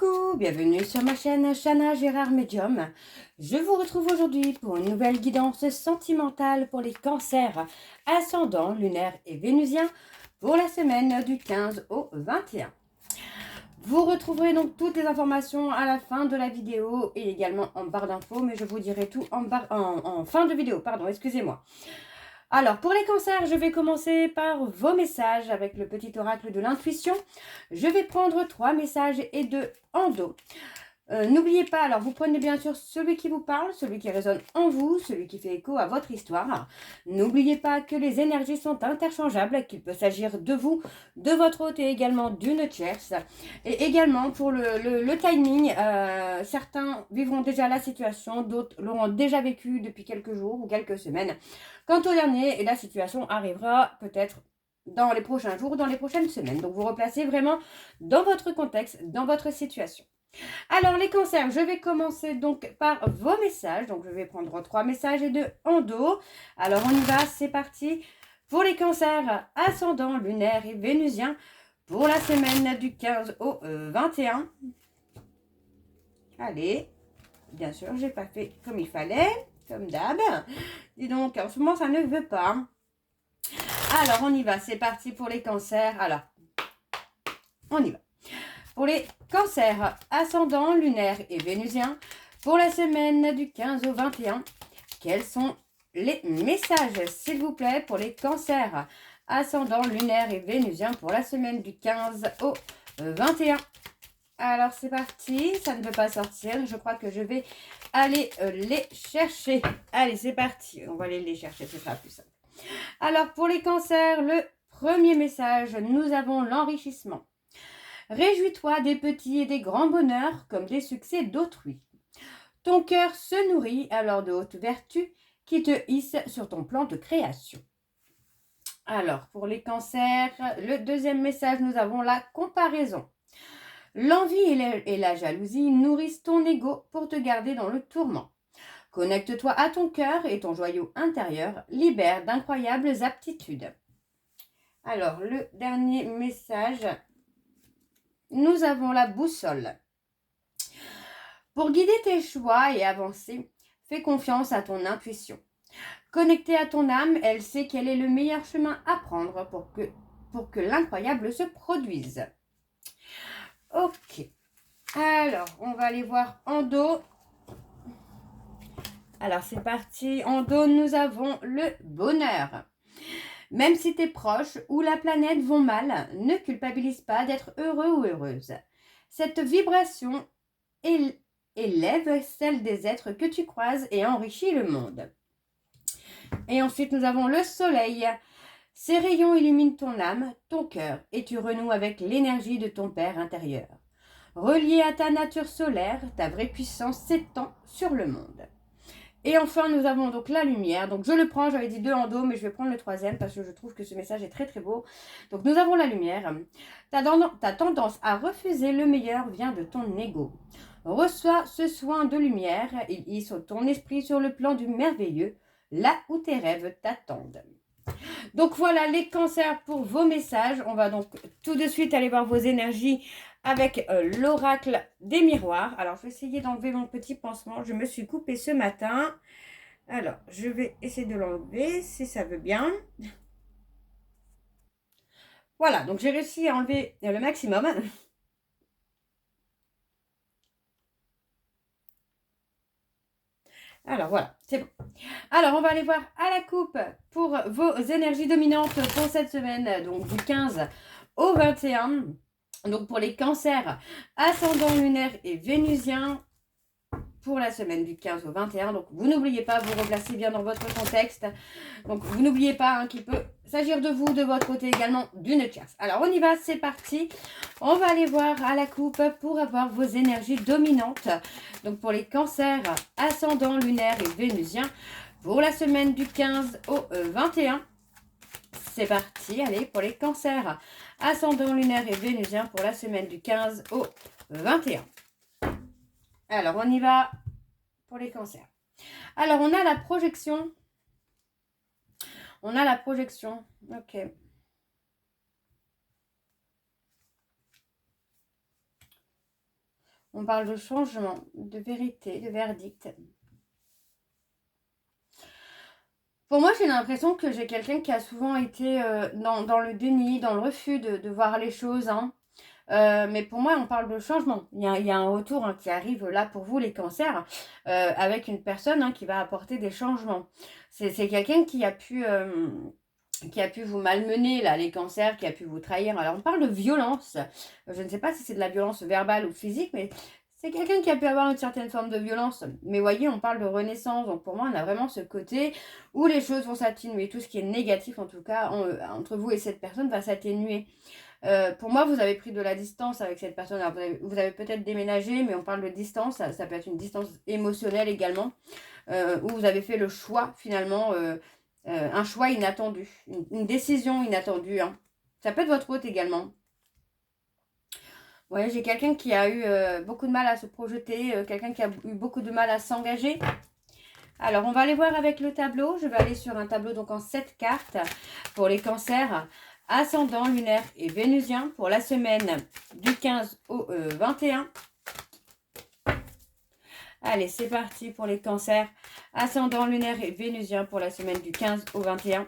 Coucou, bienvenue sur ma chaîne Chana Gérard Medium. Je vous retrouve aujourd'hui pour une nouvelle guidance sentimentale pour les cancers ascendants, lunaires et vénusiens pour la semaine du 15 au 21. Vous retrouverez donc toutes les informations à la fin de la vidéo et également en barre d'infos, mais je vous dirai tout en fin de vidéo, pardon, excusez-moi. Alors, pour les cancers, je vais commencer par vos messages avec le petit oracle de l'intuition. Je vais prendre 3 messages et 2 en dos. N'oubliez pas, alors vous prenez bien sûr celui qui vous parle, celui qui résonne en vous, celui qui fait écho à votre histoire. N'oubliez pas que les énergies sont interchangeables, qu'il peut s'agir de vous, de votre hôte et également d'une tierce. Et également pour le timing, certains vivront déjà la situation, d'autres l'auront déjà vécu depuis quelques jours ou quelques semaines. Quant au dernier, la situation arrivera peut-être dans les prochains jours, dans les prochaines semaines. Donc vous replacez vraiment dans votre contexte, dans votre situation. Alors les cancers, je vais commencer donc par vos messages. Donc je vais prendre 3 messages et 2 en dos. Alors on y va, c'est parti. Pour les cancers ascendants, lunaires et vénusiens, pour la semaine du 15 au 21. Allez, bien sûr, j'ai pas fait comme il fallait, comme d'hab. Dis donc, en ce moment, ça ne veut pas. Alors, on y va, c'est parti pour les cancers. Alors, on y va. Pour les cancers ascendants, lunaires et vénusiens, pour la semaine du 15 au 21, quels sont les messages, s'il vous plaît, pour les cancers ascendants, lunaires et vénusiens, pour la semaine du 15 au 21? Alors, c'est parti, ça ne veut pas sortir. Je crois que je vais aller les chercher. Allez, c'est parti. On va aller les chercher, ce sera plus simple. Alors, pour les cancers, le premier message, nous avons l'enrichissement. Réjouis-toi des petits et des grands bonheurs comme des succès d'autrui. Ton cœur se nourrit alors de hautes vertus qui te hissent sur ton plan de création. Alors, pour les cancers, le deuxième message, nous avons la comparaison. L'envie et la jalousie nourrissent ton ego pour te garder dans le tourment. Connecte-toi à ton cœur et ton joyau intérieur libère d'incroyables aptitudes. Alors, le dernier message, nous avons la boussole. Pour guider tes choix et avancer, fais confiance à ton intuition. Connectée à ton âme, elle sait quel est le meilleur chemin à prendre pour que l'incroyable se produise. Ok. Alors, on va aller voir en dos. Alors, c'est parti. En dos, nous avons le bonheur. Même si tes proches ou la planète vont mal, ne culpabilise pas d'être heureux ou heureuse. Cette vibration élève celle des êtres que tu croises et enrichit le monde. Et ensuite, nous avons le soleil. Ces rayons illuminent ton âme, ton cœur, et tu renoues avec l'énergie de ton Père intérieur. Relié à ta nature solaire, ta vraie puissance s'étend sur le monde. Et enfin, nous avons donc la lumière. Donc, je le prends, j'avais dit 2 en dos, mais je vais prendre le 3e parce que je trouve que ce message est très très beau. Donc, nous avons la lumière. Ta tendance à refuser le meilleur vient de ton ego. Reçois ce soin de lumière. Il hisse ton esprit sur le plan du merveilleux, là où tes rêves t'attendent. Donc, voilà les cancers pour vos messages. On va donc tout de suite aller voir vos énergies avec l'oracle des miroirs. Alors, je vais essayer d'enlever mon petit pansement. Je me suis coupée ce matin. Alors, je vais essayer de l'enlever si ça veut bien. Voilà, donc j'ai réussi à enlever le maximum. Alors, voilà, c'est bon. Alors, on va aller voir à la coupe pour vos énergies dominantes pour cette semaine, donc du 15 au 21. Donc, pour les cancers ascendants lunaires et vénusiens, pour la semaine du 15 au 21. Donc, vous n'oubliez pas, vous replacez bien dans votre contexte. Donc, vous n'oubliez pas qu'il peut s'agir de vous, de votre côté également, d'une tierce. Alors, on y va, c'est parti. On va aller voir à la coupe pour avoir vos énergies dominantes. Donc, pour les cancers ascendants, lunaires et vénusiens, pour la semaine du 15 au 21. C'est parti, allez, pour les cancers ascendants, lunaires et vénusiens, pour la semaine du 15 au 21. Alors, on y va pour les cancers. Alors, on a la projection. On a la projection. Ok. On parle de changement, de vérité, de verdict. Pour moi, j'ai l'impression que j'ai quelqu'un qui a souvent été dans le déni, dans le refus de voir les choses. Hein. Mais pour moi, on parle de changement. Il y a un retour qui arrive là pour vous, les cancers, avec une personne qui va apporter des changements. C'est quelqu'un qui a pu vous malmener, là, les cancers, qui a pu vous trahir. Alors, on parle de violence. Je ne sais pas si c'est de la violence verbale ou physique, mais c'est quelqu'un qui a pu avoir une certaine forme de violence. Mais voyez, on parle de renaissance. Donc, pour moi, on a vraiment ce côté où les choses vont s'atténuer. Tout ce qui est négatif, en tout cas, entre vous et cette personne, va s'atténuer. Pour moi, vous avez pris de la distance avec cette personne. Alors, vous avez peut-être déménagé, mais on parle de distance. Ça peut être une distance émotionnelle également, où vous avez fait le choix, finalement, un choix inattendu, une décision inattendue. Hein. Ça peut être votre faute également. Ouais, j'ai quelqu'un qui a eu beaucoup de mal à se projeter, quelqu'un qui a eu beaucoup de mal à s'engager. Alors, on va aller voir avec le tableau. Je vais aller sur un tableau donc en 7 cartes pour les cancers, ascendant, lunaire et vénusien pour la semaine du 15 au 21. Allez, c'est parti pour les cancers, ascendant, lunaire et vénusien pour la semaine du 15 au 21.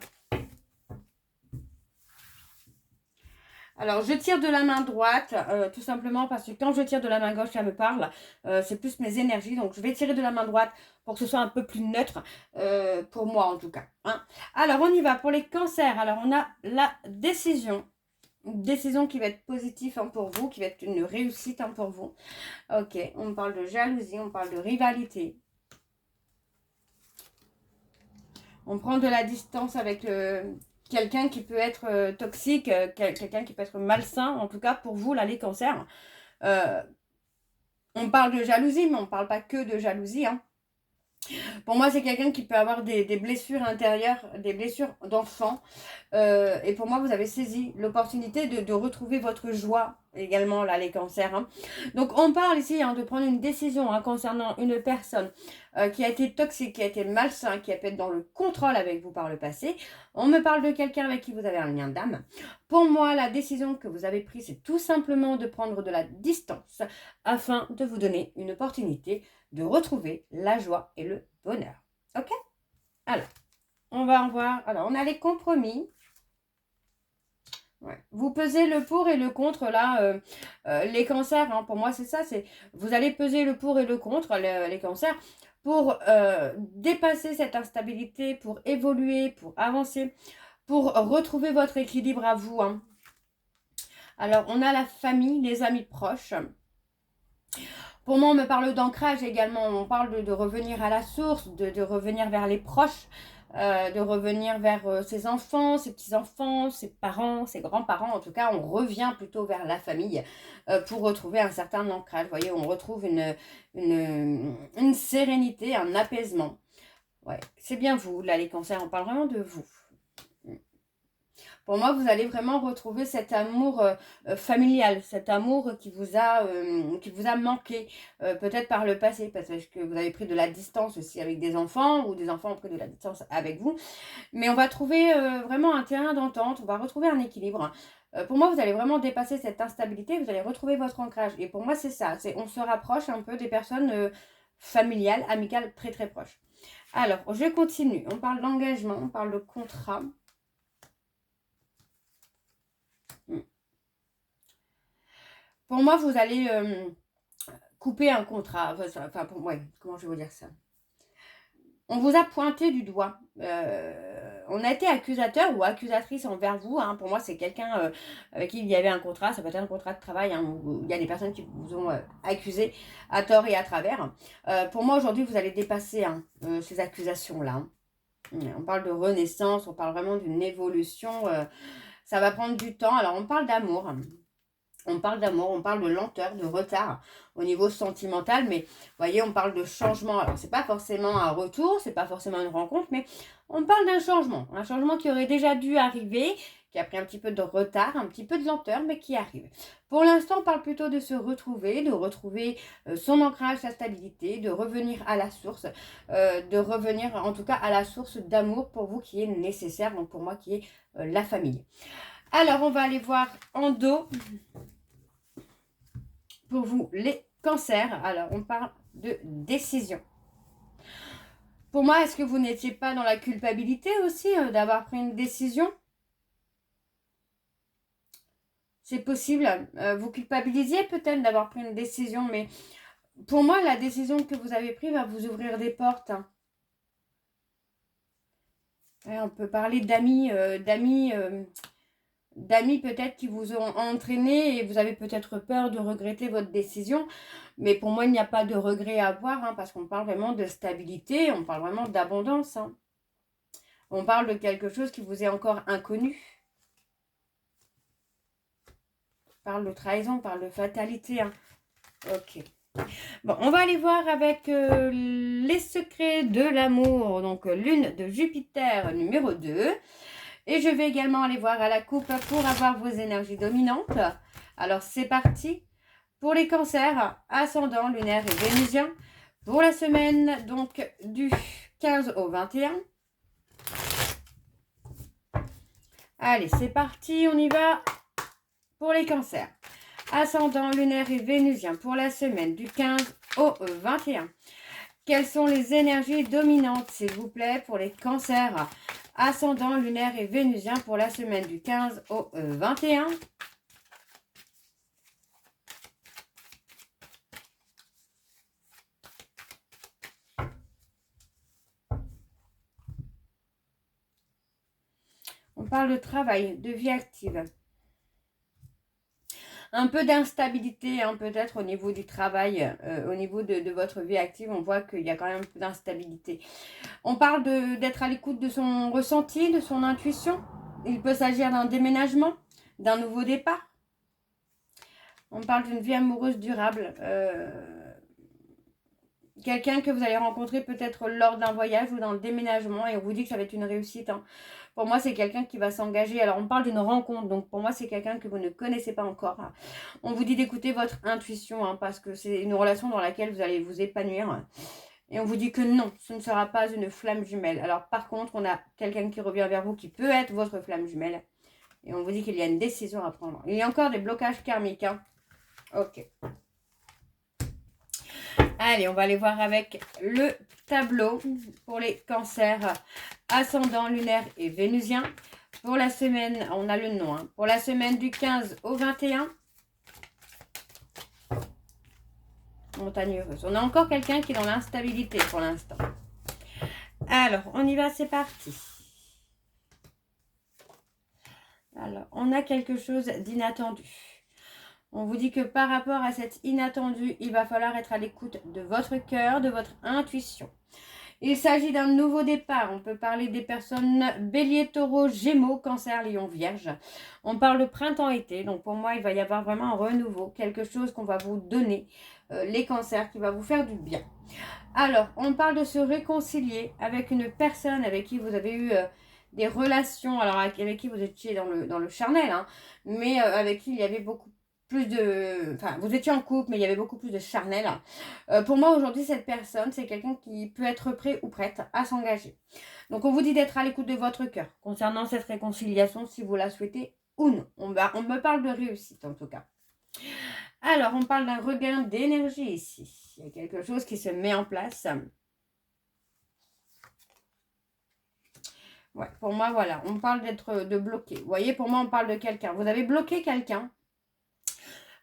Alors, je tire de la main droite, tout simplement parce que quand je tire de la main gauche, ça me parle. C'est plus mes énergies. Donc, je vais tirer de la main droite pour que ce soit un peu plus neutre, pour moi en tout cas. Hein. Alors, on y va pour les cancers. Alors, on a la décision. Une décision qui va être positive pour vous, qui va être une réussite pour vous. Ok, on parle de jalousie, on parle de rivalité. On prend de la distance avec quelqu'un qui peut être toxique, quelqu'un qui peut être malsain, en tout cas pour vous, là, les cancers. On parle de jalousie, mais on ne parle pas que de jalousie. Hein. Pour moi, c'est quelqu'un qui peut avoir des blessures intérieures, des blessures d'enfant. Et pour moi, vous avez saisi l'opportunité de retrouver votre joie également, là, les cancers. Hein. Donc, on parle ici de prendre une décision concernant une personne qui a été toxique, qui a été malsain, qui a pu être dans le contrôle avec vous par le passé. On me parle de quelqu'un avec qui vous avez un lien d'âme. Pour moi, la décision que vous avez prise, c'est tout simplement de prendre de la distance afin de vous donner une opportunité de retrouver la joie et le bonheur. Ok? Alors, on va en voir. Alors, on a les compromis. Ouais. Vous pesez le pour et le contre, là, les cancers, hein, pour moi, c'est ça. Vous allez peser le pour et le contre, les cancers, pour dépasser cette instabilité, pour évoluer, pour avancer, pour retrouver votre équilibre à vous. Hein. Alors, on a la famille, les amis proches. Pour moi, on me parle d'ancrage également. On parle de revenir à la source, de revenir vers les proches, de revenir vers ses enfants, ses petits-enfants, ses parents, ses grands-parents. En tout cas, on revient plutôt vers la famille pour retrouver un certain ancrage. Vous voyez, on retrouve une sérénité, un apaisement. Ouais, c'est bien vous, là, les cancers. On parle vraiment de vous. Pour moi, vous allez vraiment retrouver cet amour familial, cet amour qui vous a manqué, peut-être par le passé, parce que vous avez pris de la distance aussi avec des enfants, ou des enfants ont pris de la distance avec vous. Mais on va trouver vraiment un terrain d'entente, on va retrouver un équilibre. Pour moi, vous allez vraiment dépasser cette instabilité, vous allez retrouver votre ancrage. Et pour moi, c'est ça, on se rapproche un peu des personnes familiales, amicales, très très proches. Alors, je continue. On parle d'engagement, on parle de contrat. Pour moi, vous allez couper un contrat. Enfin, ouais, comment je vais vous dire ça? On vous a pointé du doigt. On a été accusateur ou accusatrice envers vous. Hein. Pour moi, c'est quelqu'un avec qui il y avait un contrat. Ça peut être un contrat de travail. Hein, où il y a des personnes qui vous ont accusé à tort et à travers. Pour moi, aujourd'hui, vous allez dépasser ces accusations-là. Hein. On parle de renaissance. On parle vraiment d'une évolution. Ça va prendre du temps. Alors, on parle d'amour. On parle d'amour, on parle de lenteur, de retard au niveau sentimental, mais vous voyez, on parle de changement. Alors, c'est pas forcément un retour, c'est pas forcément une rencontre, mais on parle d'un changement qui aurait déjà dû arriver, qui a pris un petit peu de retard, un petit peu de lenteur, mais qui arrive. Pour l'instant, on parle plutôt de se retrouver, de retrouver son ancrage, sa stabilité, de revenir à la source, de revenir en tout cas à la source d'amour pour vous qui est nécessaire, donc pour moi qui est la famille. Alors, on va aller voir en dos. Pour vous, les Cancer, alors on parle de décision. Pour moi, est-ce que vous n'étiez pas dans la culpabilité aussi d'avoir pris une décision? C'est possible. Vous culpabilisiez peut-être d'avoir pris une décision, mais pour moi, la décision que vous avez prise va vous ouvrir des portes. Hein. Ouais, on peut parler d'amis peut-être qui vous ont entraîné et vous avez peut-être peur de regretter votre décision. Mais pour moi, il n'y a pas de regret à avoir hein, parce qu'on parle vraiment de stabilité, on parle vraiment d'abondance. Hein. On parle de quelque chose qui vous est encore inconnu. On parle de trahison, on parle de fatalité. Hein. Ok. Bon, on va aller voir avec les secrets de l'amour. Donc, lune de Jupiter numéro 2. Et je vais également aller voir à la coupe pour avoir vos énergies dominantes. Alors, c'est parti. Pour les cancers, ascendant, lunaire et vénusien. Pour la semaine, donc, du 15 au 21. Allez, c'est parti, on y va. Pour les cancers, ascendant, lunaire et vénusien. Pour la semaine, du 15 au 21. Quelles sont les énergies dominantes, s'il vous plaît, pour les cancers ascendant, lunaire et vénusien pour la semaine du 15 au 21. On parle de travail, de vie active. Un peu d'instabilité, hein, peut-être au niveau du travail, au niveau de votre vie active, on voit qu'il y a quand même un peu d'instabilité. On parle d'être à l'écoute de son ressenti, de son intuition. Il peut s'agir d'un déménagement, d'un nouveau départ. On parle d'une vie amoureuse durable. Quelqu'un que vous allez rencontrer peut-être lors d'un voyage ou d'un déménagement et on vous dit que ça va être une réussite. Hein. Pour moi, c'est quelqu'un qui va s'engager. Alors, on parle d'une rencontre, donc pour moi, c'est quelqu'un que vous ne connaissez pas encore. Hein. On vous dit d'écouter votre intuition hein, parce que c'est une relation dans laquelle vous allez vous épanouir. Et on vous dit que non, ce ne sera pas une flamme jumelle. Alors, par contre, on a quelqu'un qui revient vers vous qui peut être votre flamme jumelle. Et on vous dit qu'il y a une décision à prendre. Il y a encore des blocages karmiques. Hein. Ok. Allez, on va aller voir avec le tableau pour les cancers ascendant, lunaire et vénusien. Pour la semaine, on a le nom, hein, pour la semaine du 15 au 21. Montagne heureuse. On a encore quelqu'un qui est dans l'instabilité pour l'instant. Alors, on y va, c'est parti. Alors, on a quelque chose d'inattendu. On vous dit que par rapport à cet inattendu, il va falloir être à l'écoute de votre cœur, de votre intuition. Il s'agit d'un nouveau départ. On peut parler des personnes bélier, taureau, gémeaux, cancer, lion, vierge. On parle de printemps-été. Donc pour moi, il va y avoir vraiment un renouveau. Quelque chose qu'on va vous donner, les cancers, qui va vous faire du bien. Alors, on parle de se réconcilier avec une personne avec qui vous avez eu... des relations, alors avec qui vous étiez dans le charnel, hein, mais avec qui il y avait beaucoup plus de... Enfin, vous étiez en couple, mais il y avait beaucoup plus de charnel. Pour moi, aujourd'hui, cette personne, c'est quelqu'un qui peut être prêt ou prête à s'engager. Donc, on vous dit d'être à l'écoute de votre cœur concernant cette réconciliation, si vous la souhaitez ou non. On me parle de réussite, en tout cas. Alors, on parle d'un regain d'énergie ici. Il y a quelque chose qui se met en place. Ouais, pour moi, voilà. On parle de bloqué. Vous voyez, pour moi, on parle de quelqu'un. Vous avez bloqué quelqu'un.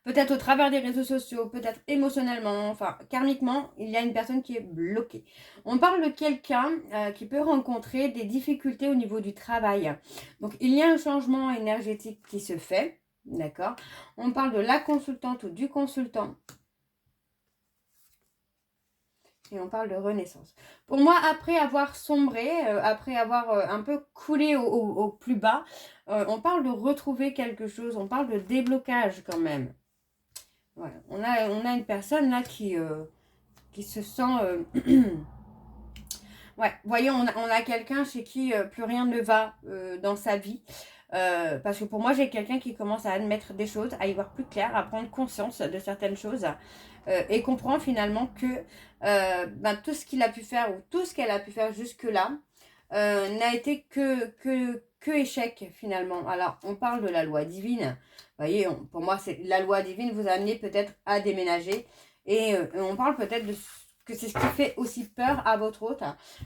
Peut-être au travers des réseaux sociaux, peut-être émotionnellement, enfin karmiquement, il y a une personne qui est bloquée. On parle de quelqu'un qui peut rencontrer des difficultés au niveau du travail. Donc il y a un changement énergétique qui se fait, d'accord? On parle de la consultante ou du consultant. Et on parle de renaissance. Pour moi, après avoir sombré, après avoir un peu coulé au plus bas, on parle de retrouver quelque chose, on parle de déblocage quand même. Voilà. On a une personne là qui se sent... ouais, voyez, on a quelqu'un chez qui plus rien ne va dans sa vie. Parce que pour moi, j'ai quelqu'un qui commence à admettre des choses, à y voir plus clair, à prendre conscience de certaines choses et comprend finalement que tout ce qu'il a pu faire ou tout ce qu'elle a pu faire jusque-là n'a été que échec finalement. Alors, on parle de la loi divine. Vous voyez, pour moi, la loi divine vous a amené peut-être à déménager Et on parle peut-être de que c'est ce qui fait aussi peur à votre hôte.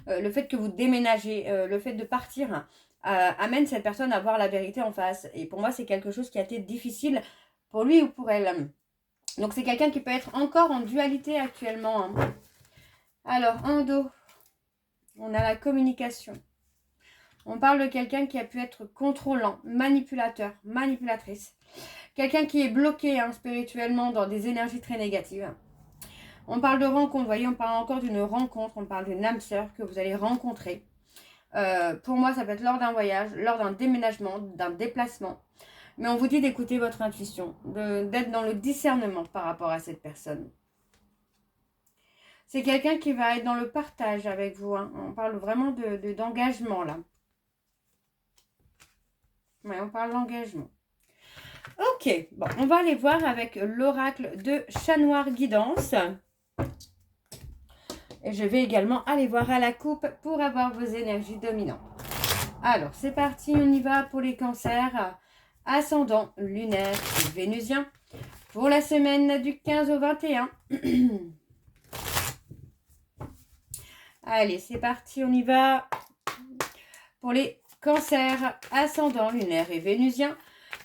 Le fait que vous déménagez, le fait de partir, amène cette personne à voir la vérité en face. Et pour moi, c'est quelque chose qui a été difficile pour lui ou pour elle. Donc c'est quelqu'un qui peut être encore en dualité actuellement. Hein. Alors, en dos, on a la communication. On parle de quelqu'un qui a pu être contrôlant, manipulateur, manipulatrice. Quelqu'un qui est bloqué hein, spirituellement dans des énergies très négatives. On parle de rencontre, vous voyez, on parle encore d'une rencontre, on parle d'une âme sœur que vous allez rencontrer. Pour moi, ça peut être lors d'un voyage, lors d'un déménagement, d'un déplacement. Mais on vous dit d'écouter votre intuition, d'être dans le discernement par rapport à cette personne. C'est quelqu'un qui va être dans le partage avec vous. Hein. On parle vraiment d'engagement là. Ouais, on parle d'engagement. Ok, bon, on va aller voir avec l'oracle de Chat Noir Guidance. Et je vais également aller voir à la coupe pour avoir vos énergies dominantes. Alors, c'est parti, on y va pour les cancers. Ascendant, lunaire et vénusien. Pour la semaine du 15 au 21. Allez, c'est parti, on y va. Pour les cancers, ascendant, lunaire et vénusien.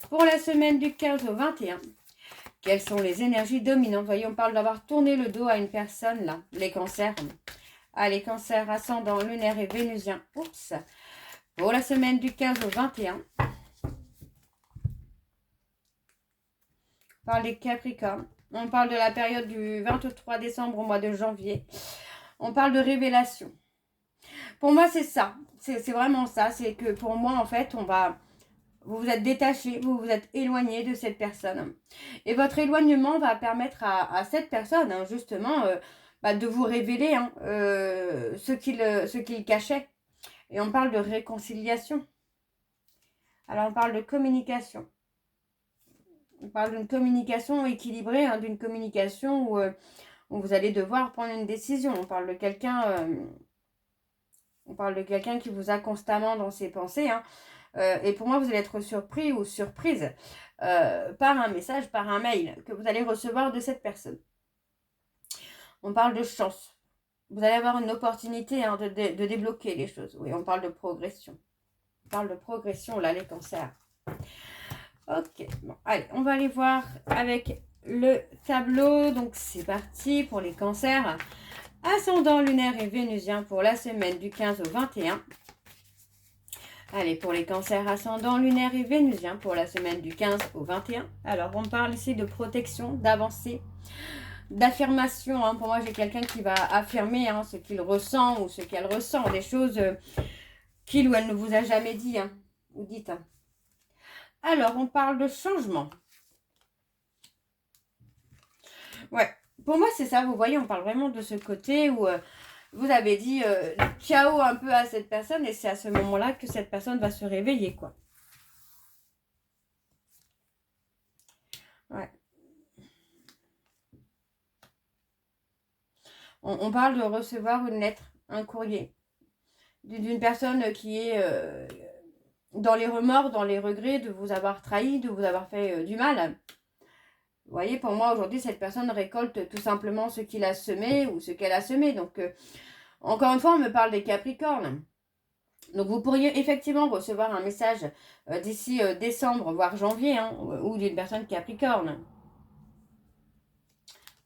Pour la semaine du 15 au 21. Quelles sont les énergies dominantes? Voyez, on parle d'avoir tourné le dos à une personne, là. Les cancers. Ah, les cancers, ascendant, lunaire et vénusien. Oups. Pour la semaine du 15 au 21. On parle des Capricornes. On parle de la période du 23 décembre au mois de janvier. On parle de révélation. Pour moi, c'est ça. C'est vraiment ça. C'est que pour moi, en fait, vous vous êtes détaché, vous vous êtes éloigné de cette personne. Et votre éloignement va permettre à cette personne, hein, justement, de vous révéler hein, ce qu'il cachait. Et on parle de réconciliation. Alors, on parle de communication. On parle d'une communication équilibrée, hein, d'une communication où vous allez devoir prendre une décision. On parle de quelqu'un qui vous a constamment dans ses pensées. Hein. Et pour moi, vous allez être surpris ou surprise par un message, par un mail que vous allez recevoir de cette personne. On parle de chance. Vous allez avoir une opportunité hein, de débloquer les choses. Oui, on parle de progression. On parle de progression, là, les cancers. Ok, bon, allez, on va aller voir avec le tableau. Donc, c'est parti pour les cancers. Ascendant lunaire et vénusien pour la semaine du 15 au 21. Allez, pour les cancers ascendant lunaire et vénusien pour la semaine du 15 au 21. Alors, on parle ici de protection, d'avancée, d'affirmation. Hein. Pour moi, j'ai quelqu'un qui va affirmer hein, ce qu'il ressent ou ce qu'elle ressent. Des choses qu'il ou elle ne vous a jamais dit hein, ou dites. Hein. Alors, on parle de changement. Ouais, pour moi, c'est ça. Vous voyez, on parle vraiment de ce côté où vous avez dit ciao un peu à cette personne et c'est à ce moment-là que cette personne va se réveiller, quoi. Ouais. On parle de recevoir une lettre, un courrier d'une personne qui est dans les remords, dans les regrets de vous avoir trahi, de vous avoir fait du mal. Vous voyez, pour moi, aujourd'hui, cette personne récolte tout simplement ce qu'il a semé ou ce qu'elle a semé. Donc, encore une fois, on me parle des Capricornes. Donc, vous pourriez effectivement recevoir un message d'ici décembre, voire janvier, hein, ou d'une personne Capricorne.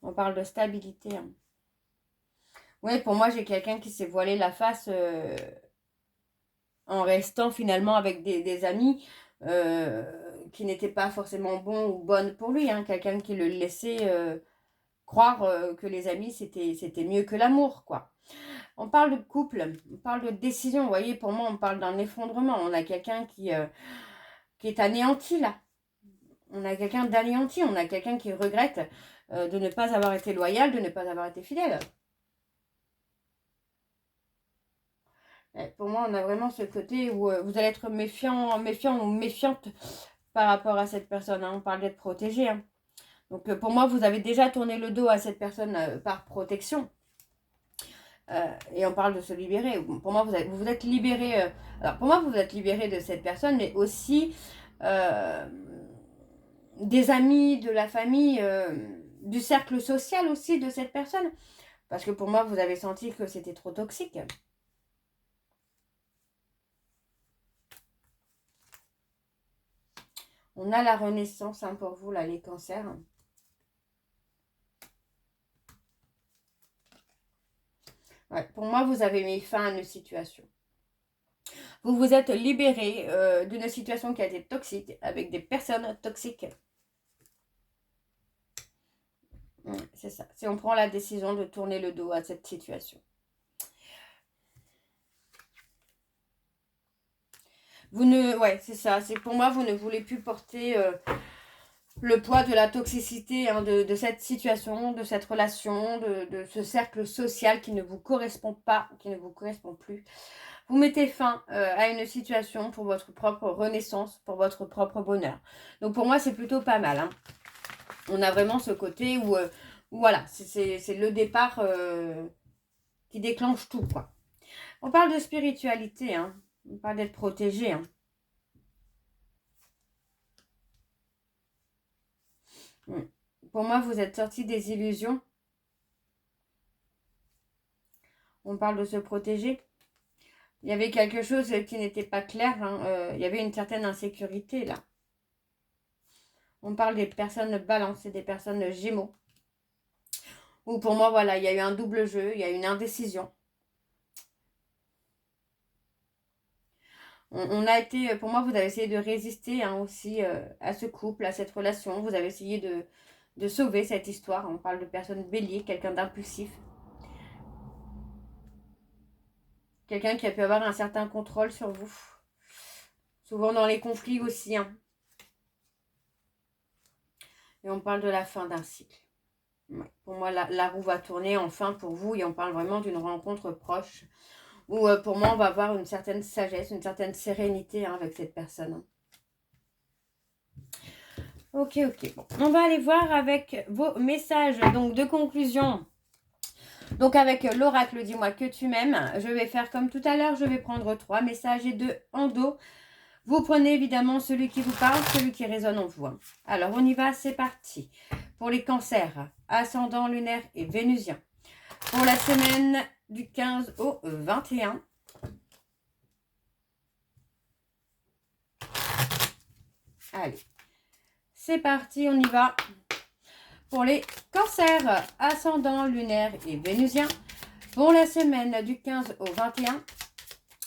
On parle de stabilité. Hein. Oui, pour moi, j'ai quelqu'un qui s'est voilé la face en restant finalement avec des amis qui n'étaient pas forcément bons ou bonnes pour lui. Hein. Quelqu'un qui le laissait croire que les amis, c'était mieux que l'amour, quoi. On parle de couple, on parle de décision. Vous voyez, pour moi, on parle d'un effondrement. On a quelqu'un qui est anéanti, là. On a quelqu'un d'anéanti. On a quelqu'un qui regrette de ne pas avoir été loyal, de ne pas avoir été fidèle. Pour moi, on a vraiment ce côté où vous allez être méfiant ou méfiante par rapport à cette personne. Hein. On parle d'être protégé. Hein. Donc, pour moi, vous avez déjà tourné le dos à cette personne par protection. Et on parle de se libérer. Pour moi, vous vous êtes libéré. Alors, pour moi, vous êtes libéré de cette personne, mais aussi des amis, de la famille du cercle social aussi de cette personne. Parce que pour moi, vous avez senti que c'était trop toxique. On a la renaissance hein, pour vous, là, les cancers. Ouais, pour moi, vous avez mis fin à une situation. Vous vous êtes libéré d'une situation qui a été toxique, avec des personnes toxiques. C'est ça. Si on prend la décision de tourner le dos à cette situation. Ouais, c'est ça. C'est pour moi, vous ne voulez plus porter le poids de la toxicité hein, de cette situation, de cette relation, de ce cercle social qui ne vous correspond pas, qui ne vous correspond plus. Vous mettez fin à une situation pour votre propre renaissance, pour votre propre bonheur. Donc pour moi, c'est plutôt pas mal. Hein. On a vraiment ce côté où voilà, c'est le départ qui déclenche tout, quoi. On parle de spiritualité, hein. On parle d'être protégé, hein. Pour moi, vous êtes sorti des illusions. On parle de se protéger. Il y avait quelque chose qui n'était pas clair. Hein. Il y avait une certaine insécurité, là. On parle des personnes balance et des personnes gémeaux. Ou pour moi, voilà, il y a eu un double jeu, il y a eu une indécision. On a été, pour moi, vous avez essayé de résister hein, aussi à ce couple, à cette relation. Vous avez essayé de sauver cette histoire. On parle de personnes bélier, quelqu'un d'impulsif. Quelqu'un qui a pu avoir un certain contrôle sur vous. Souvent dans les conflits aussi. Hein. Et on parle de la fin d'un cycle. Ouais. Pour moi, la roue va tourner enfin pour vous. Et on parle vraiment d'une rencontre proche. Où pour moi, on va avoir une certaine sagesse, une certaine sérénité hein, avec cette personne. Hein. Ok. Bon. On va aller voir avec vos messages donc de conclusion. Donc avec l'oracle, dis-moi que tu m'aimes. Je vais faire comme tout à l'heure. Je vais prendre 3 messages et 2 en dos. Vous prenez évidemment celui qui vous parle, celui qui résonne en vous. Alors on y va, c'est parti. Pour les cancers, ascendant lunaire et vénusien. Pour la semaine du 15 au 21. Allez, c'est parti, on y va. Pour les cancers, ascendant lunaire et vénusien. Pour la semaine du 15 au 21.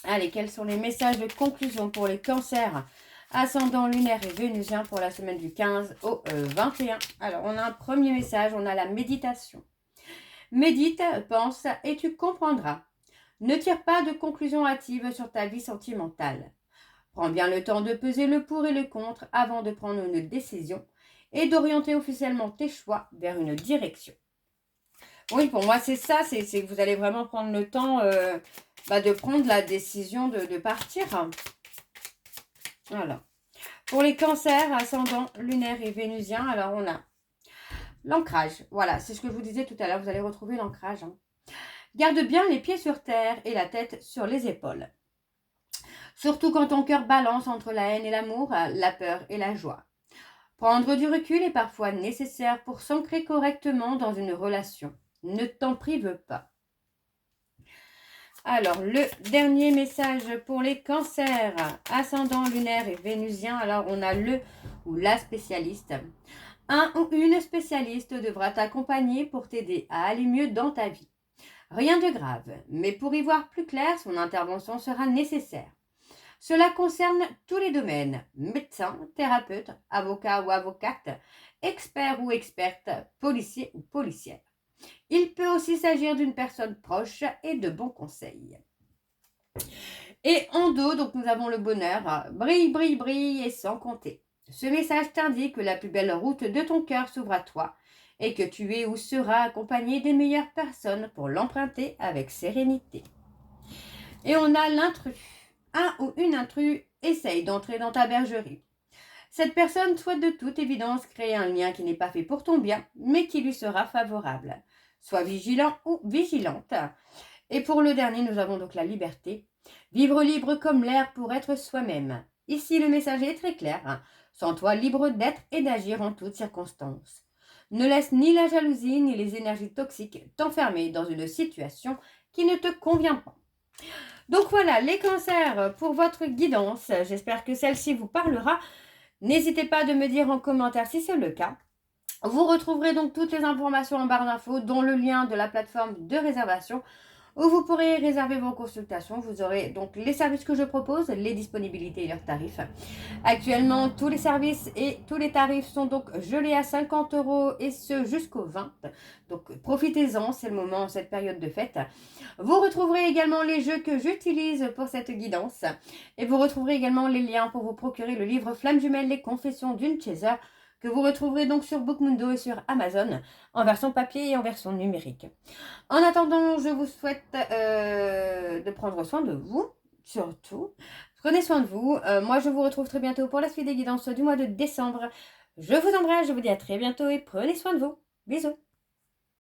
Allez, quels sont les messages de conclusion pour les cancers ascendant lunaire et vénusien pour la semaine du 15 au 21. Alors, on a un premier message, on a la méditation. Médite, pense et tu comprendras. Ne tire pas de conclusion hâtive sur ta vie sentimentale. Prends bien le temps de peser le pour et le contre avant de prendre une décision et d'orienter officiellement tes choix vers une direction. Oui, pour moi, c'est ça, c'est que vous allez vraiment prendre le temps de prendre la décision de partir. Voilà. Pour les cancers, ascendant lunaire et vénusien, alors on a l'ancrage. Voilà, c'est ce que je vous disais tout à l'heure, vous allez retrouver l'ancrage. Hein. Garde bien les pieds sur terre et la tête sur les épaules. Surtout quand ton cœur balance entre la haine et l'amour, la peur et la joie. Prendre du recul est parfois nécessaire pour s'ancrer correctement dans une relation. Ne t'en prive pas. Alors, le dernier message pour les cancers, ascendant lunaire et vénusien. Alors, on a le ou la spécialiste. Un ou une spécialiste devra t'accompagner pour t'aider à aller mieux dans ta vie. Rien de grave, mais pour y voir plus clair, son intervention sera nécessaire. Cela concerne tous les domaines, médecin, thérapeute, avocat ou avocate, expert ou experte, policier ou policière. Il peut aussi s'agir d'une personne proche et de bons conseils. Et en dos, donc nous avons le bonheur, brille, brille, brille et sans compter. Ce message t'indique que la plus belle route de ton cœur s'ouvre à toi et que tu es ou seras accompagné des meilleures personnes pour l'emprunter avec sérénité. Et on a l'intrus. Un ou une intrus essaye d'entrer dans ta bergerie. Cette personne souhaite de toute évidence créer un lien qui n'est pas fait pour ton bien, mais qui lui sera favorable. Sois vigilant ou vigilante. Et pour le dernier, nous avons donc la liberté. Vivre libre comme l'air pour être soi-même. Ici, le message est très clair. Sens-toi libre d'être et d'agir en toutes circonstances. Ne laisse ni la jalousie ni les énergies toxiques t'enfermer dans une situation qui ne te convient pas. Donc voilà, les cancers pour votre guidance. J'espère que celle-ci vous parlera. N'hésitez pas de me dire en commentaire si c'est le cas. Vous retrouverez donc toutes les informations en barre d'infos, dont le lien de la plateforme de réservation où vous pourrez réserver vos consultations. Vous aurez donc les services que je propose, les disponibilités et leurs tarifs. Actuellement, tous les services et tous les tarifs sont donc gelés à 50 € et ce jusqu'au 20. Donc profitez-en, c'est le moment, cette période de fête. Vous retrouverez également les jeux que j'utilise pour cette guidance. Et vous retrouverez également les liens pour vous procurer le livre Flamme jumelle, les confessions d'une chaser, que vous retrouverez donc sur Bookmundo et sur Amazon, en version papier et en version numérique. En attendant, je vous souhaite de prendre soin de vous, surtout. Prenez soin de vous. Moi, je vous retrouve très bientôt pour la suite des guidances du mois de décembre. Je vous embrasse, je vous dis à très bientôt et prenez soin de vous. Bisous.